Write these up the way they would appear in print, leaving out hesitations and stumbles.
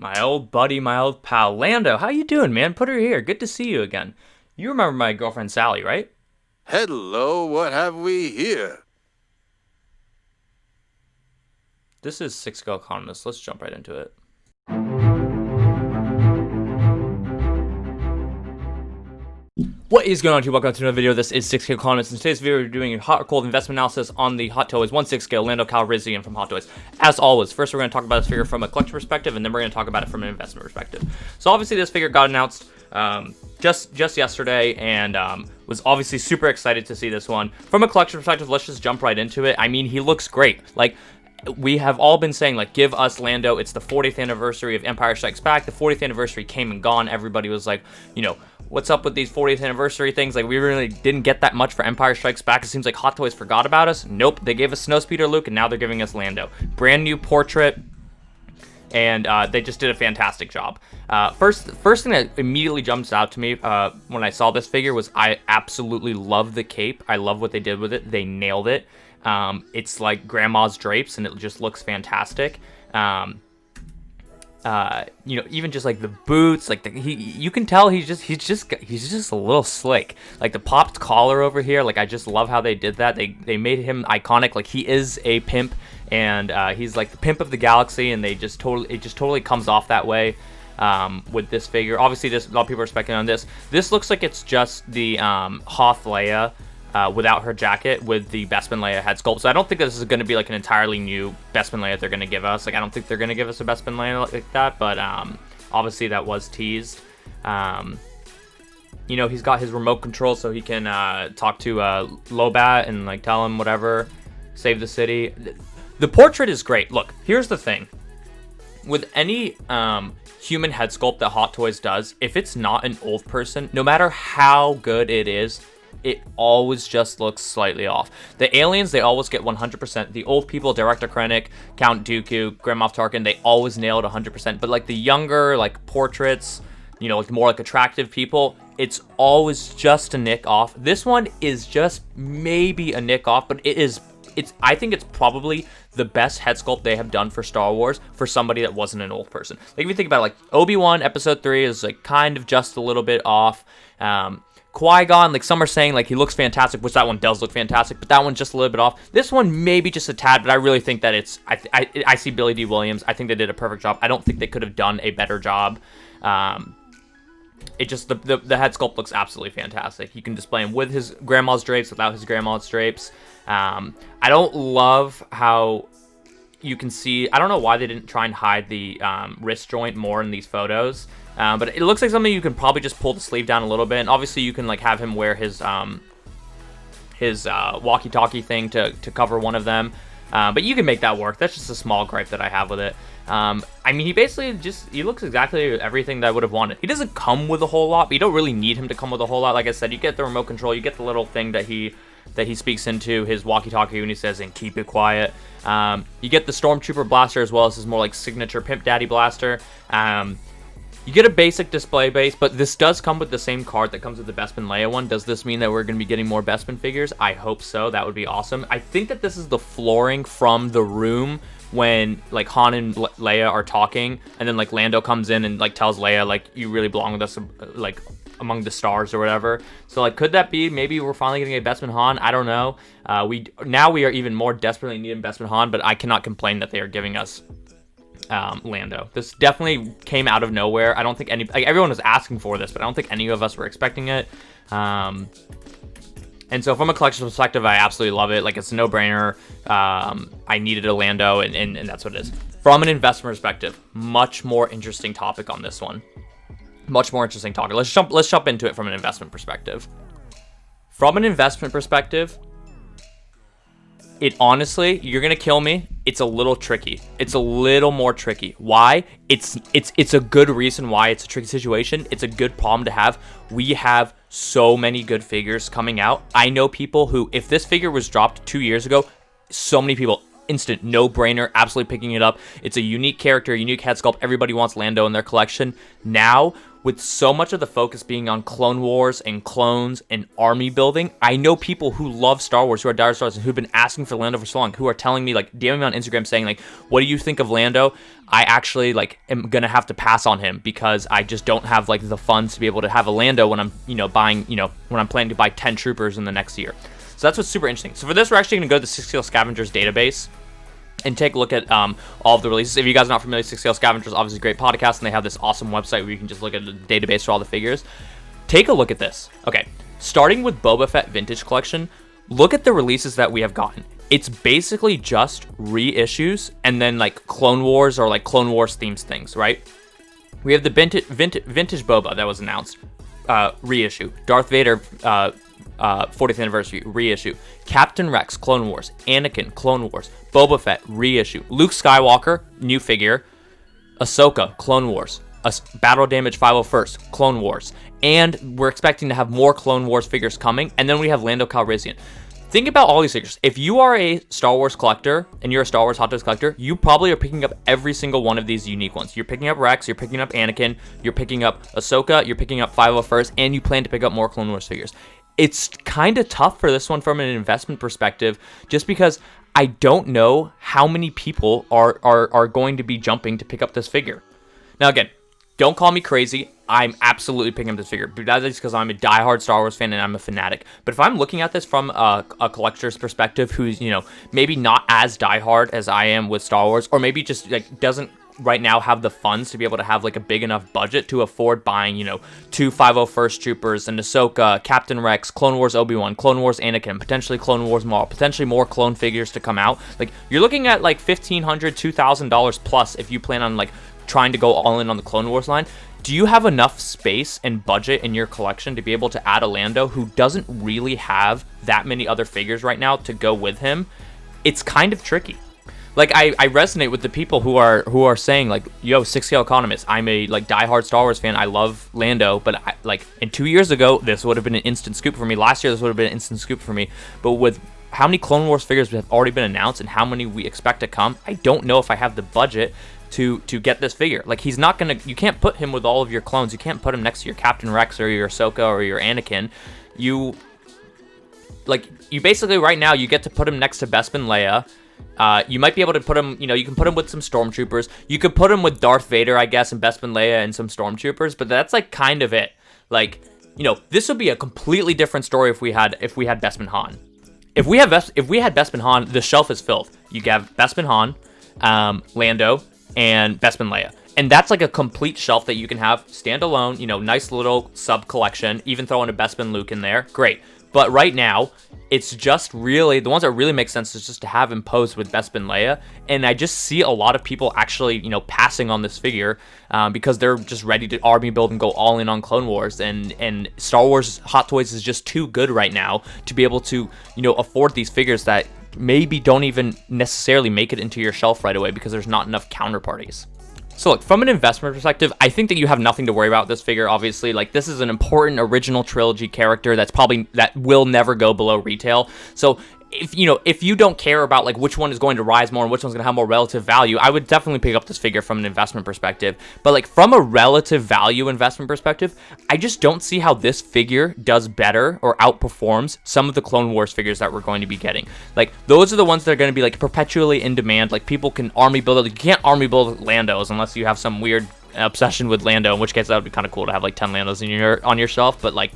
My old buddy, my old pal, Lando. How you doing, man? Put her here. Good to see you again. You remember my girlfriend Sally, right? Hello, what have we here? This is Six Go Economist. Let's jump right into it. What is going on, YouTube? Welcome to another video. This is 6K Economist. In today's video, we're doing a hot or cold investment analysis on the Hot Toys 1/6 Lando Calrissian from Hot Toys. As always, first we're going to talk about this figure from a collector perspective, and then we're going to talk about it from an investment perspective. So obviously this figure got announced just yesterday, and was obviously super excited to see this one. From a collection perspective, let's just jump right into it. I mean, he looks great. Like, we have all been saying, like, give us Lando. It's the 40th anniversary of Empire Strikes Back. The 40th anniversary came and gone. Everybody was like, you know, what's up with these 40th anniversary things? Like, we really didn't get that much for Empire Strikes Back. It seems like Hot Toys forgot about us. Nope, they gave us Snowspeeder Luke, and now they're giving us Lando. Brand new portrait, and they just did a fantastic job. First thing that immediately jumps out to me when I saw this figure was I absolutely love the cape. I love what they did with it. They nailed it. It's like grandma's drapes, and it just looks fantastic. You know, even just like the boots, like you can tell he's just a little slick. Like the popped collar over here, like I just love how they did that. They made him iconic. Like he is a pimp, and he's like the pimp of the galaxy, and it just totally comes off that way. With this figure, obviously, a lot of people are speculating on this. This looks like it's just the Hoth Leia. Without her jacket, with the Bespin Leia head sculpt. So I don't think this is going to be like an entirely new Bespin Leia they're going to give us. Like, I don't think they're going to give us a Bespin Leia like that, but obviously that was teased. You know, he's got his remote control, so he can talk to Lobat and like tell him whatever, save the city. The portrait is great. Look, here's the thing. With any human head sculpt that Hot Toys does, if it's not an old person, no matter how good it is, it always just looks slightly off. The aliens, they always get 100%. The old people, Director Krennic, Count Dooku, Grand Moff Tarkin, they always nail it 100%. But like the younger, like portraits, you know, like more like attractive people, it's always just a nick off. This one is just maybe a nick off, but I think it's probably the best head sculpt they have done for Star Wars for somebody that wasn't an old person. Like if you think about it, like Obi-Wan Episode 3 is like kind of just a little bit off. Qui-Gon, like some are saying, like he looks fantastic, which that one does look fantastic, but that one's just a little bit off. This one maybe just a tad, but I really think that it's. I see Billy D. Williams. I think they did a perfect job. I don't think they could have done a better job. It just the head sculpt looks absolutely fantastic. You can display him with his grandma's drapes, without his grandma's drapes. I don't love how you can see. I don't know why they didn't try and hide the wrist joint more in these photos. But it looks like something you can probably just pull the sleeve down a little bit, and obviously you can like have him wear his walkie-talkie thing to cover one of them. But you can make that work. That's just a small gripe that I have with it. I mean, he looks exactly everything that I would have wanted. He doesn't come with a whole lot, but you don't really need him to come with a whole lot. Like I said, you get the remote control, you get the little thing that he speaks into his walkie-talkie when he says, and keep it quiet. You get the Stormtrooper blaster as well as his more like signature Pimp Daddy blaster. You get a basic display base, but this does come with the same card that comes with the Bespin Leia one. Does this mean that we're going to be getting more Bespin figures? I hope so. That would be awesome. I think that this is the flooring from the room when like Han and Leia are talking, and then like Lando comes in and like tells Leia like you really belong with us, like among the stars or whatever. So like, could that be maybe we're finally getting a Bespin Han? I don't know. We are even more desperately needing Bespin Han, but I cannot complain that they are giving us Lando. This definitely came out of nowhere. I don't think everyone was asking for this, but I don't think any of us were expecting it. And so from a collection perspective, I absolutely love it. Like it's a no-brainer. I needed a Lando, and that's what it is. From an investment perspective, much more interesting topic on this one. Much more interesting topic. Let's jump into it from an investment perspective. From an investment perspective, it honestly, you're gonna kill me. It's a little tricky. It's a little more tricky. Why? It's a good reason why it's a tricky situation. It's a good problem to have. We have so many good figures coming out. I know people who, if this figure was dropped 2 years ago, so many people, instant no-brainer, absolutely picking it up. It's a unique character, unique head sculpt. Everybody wants Lando in their collection. Now with so much of the focus being on Clone Wars and clones and army building, I know people who love Star Wars, who are diehard Star Wars, and who've been asking for Lando for so long, who are telling me, like, DMing me on Instagram saying, like, what do you think of Lando? I actually, like, am going to have to pass on him because I just don't have, like, the funds to be able to have a Lando when I'm, buying, when I'm planning to buy 10 troopers in the next year. So that's what's super interesting. So for this, we're actually going to go to the 6 Scavengers database and take a look at all of the releases. If you guys are not familiar with 6 Scavengers, obviously a great podcast, and they have this awesome website where you can just look at the database for all the figures. Take a look at this. Okay, starting with Boba Fett Vintage Collection, look at the releases that we have gotten. It's basically just reissues and then like Clone Wars or like Clone Wars themes things, right? We have the vintage Boba that was announced, reissue. Darth Vader, 40th anniversary reissue. Captain Rex, Clone Wars. Anakin, Clone Wars. Boba Fett, reissue. Luke Skywalker, new figure. Ahsoka, Clone Wars. Battle Damage 501st, Clone Wars. And we're expecting to have more Clone Wars figures coming. And then we have Lando Calrissian. Think about all these figures. If you are a Star Wars collector and you're a Star Wars Hot Toys collector, you probably are picking up every single one of these unique ones. You're picking up Rex, you're picking up Anakin, you're picking up Ahsoka, you're picking up 501st, and you plan to pick up more Clone Wars figures. It's kind of tough for this one from an investment perspective, just because I don't know how many people are going to be jumping to pick up this figure. Now, again, don't call me crazy. I'm absolutely picking up this figure, but that is because I'm a diehard Star Wars fan and I'm a fanatic. But if I'm looking at this from a collector's perspective, who's maybe not as diehard as I am with Star Wars, or maybe just like doesn't right now have the funds to be able to have like a big enough budget to afford buying, 2 501st troopers, and Ahsoka, Captain Rex, Clone Wars Obi-Wan, Clone Wars Anakin, potentially Clone Wars Maul, potentially more clone figures to come out. Like, you're looking at like $1,500, $2,000 plus if you plan on like trying to go all in on the Clone Wars line. Do you have enough space and budget in your collection to be able to add a Lando who doesn't really have that many other figures right now to go with him? It's kind of tricky. Like, I resonate with the people who are saying, like, yo, 6 Economist, I'm a, like, diehard Star Wars fan. I love Lando, but, in 2 years ago, this would have been an instant scoop for me. Last year, this would have been an instant scoop for me. But with how many Clone Wars figures have already been announced and how many we expect to come, I don't know if I have the budget to get this figure. Like, he's not going to... You can't put him with all of your clones. You can't put him next to your Captain Rex or your Ahsoka or your Anakin. You basically, right now, you get to put him next to Bespin Leia. You might be able to put him, you can put him with some stormtroopers. You could put him with Darth Vader, I guess, and Bespin Leia and some stormtroopers, but that's like kind of it. Like, this would be a completely different story if we had Bespin Han. If we had Bespin Han, the shelf is filled. You have Bespin Han, Lando, and Bespin Leia. And that's like a complete shelf that you can have standalone, nice little sub collection, even throw in a Bespin Luke in there. Great. But right now, it's just really, the ones that really make sense is just to have him posed with Bespin Leia. And I just see a lot of people actually, passing on this figure because they're just ready to army build and go all in on Clone Wars. And Star Wars Hot Toys is just too good right now to be able to, afford these figures that maybe don't even necessarily make it into your shelf right away because there's not enough counterparties. So look, from an investment perspective, I think that you have nothing to worry about with this figure, obviously. Like, this is an important original trilogy character that will never go below retail. So if you don't care about like which one is going to rise more and which one's going to have more relative value, I would definitely pick up this figure from an investment perspective. But like from a relative value investment perspective, I just don't see how this figure does better or outperforms some of the Clone Wars figures that we're going to be getting. Like, those are the ones that are going to be like perpetually in demand. Like, people can army build it. You can't army build Landos unless you have some weird obsession with Lando, in which case that would be kind of cool to have like 10 Landos on your shelf. But like,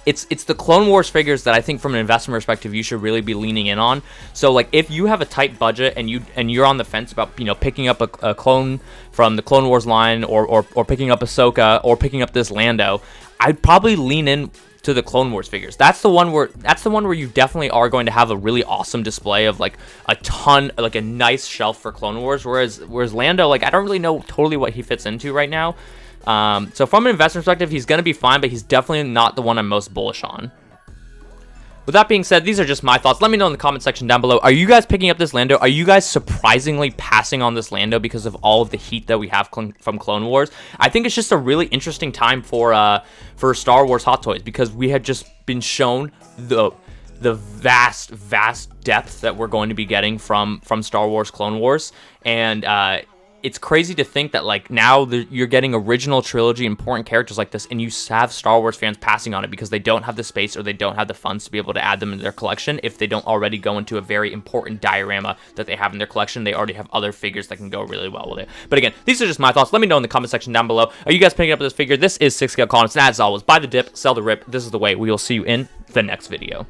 it's the Clone Wars figures that I think from an investment perspective you should really be leaning in on. So like, if you have a tight budget and you're on the fence about picking up a clone from the Clone Wars line or picking up Ahsoka or picking up this Lando, I'd probably lean in to the Clone Wars figures. That's the one where you definitely are going to have a really awesome display of like a ton, like a nice shelf for Clone Wars. Whereas Lando, like, I don't really know totally what he fits into right now. So from an investment perspective, he's going to be fine, but he's definitely not the one I'm most bullish on. With that being said, these are just my thoughts. Let me know in the comment section down below. Are you guys picking up this Lando? Are you guys surprisingly passing on this Lando because of all of the heat that we have from Clone Wars? I think it's just a really interesting time for Star Wars Hot Toys, because we had just been shown the vast depth that we're going to be getting from Star Wars Clone Wars. And it's crazy to think that like now you're getting original trilogy important characters like this, and you have Star Wars fans passing on it because they don't have the space or they don't have the funds to be able to add them into their collection. If they don't already go into a very important diorama that they have in their collection, they already have other figures that can go really well with it. But again, these are just my thoughts. Let me know in the comment section down below. Are you guys picking up this figure? This is 6 scale Economist, and as always, buy the dip, sell the rip. This is the way. We will see you in the next video.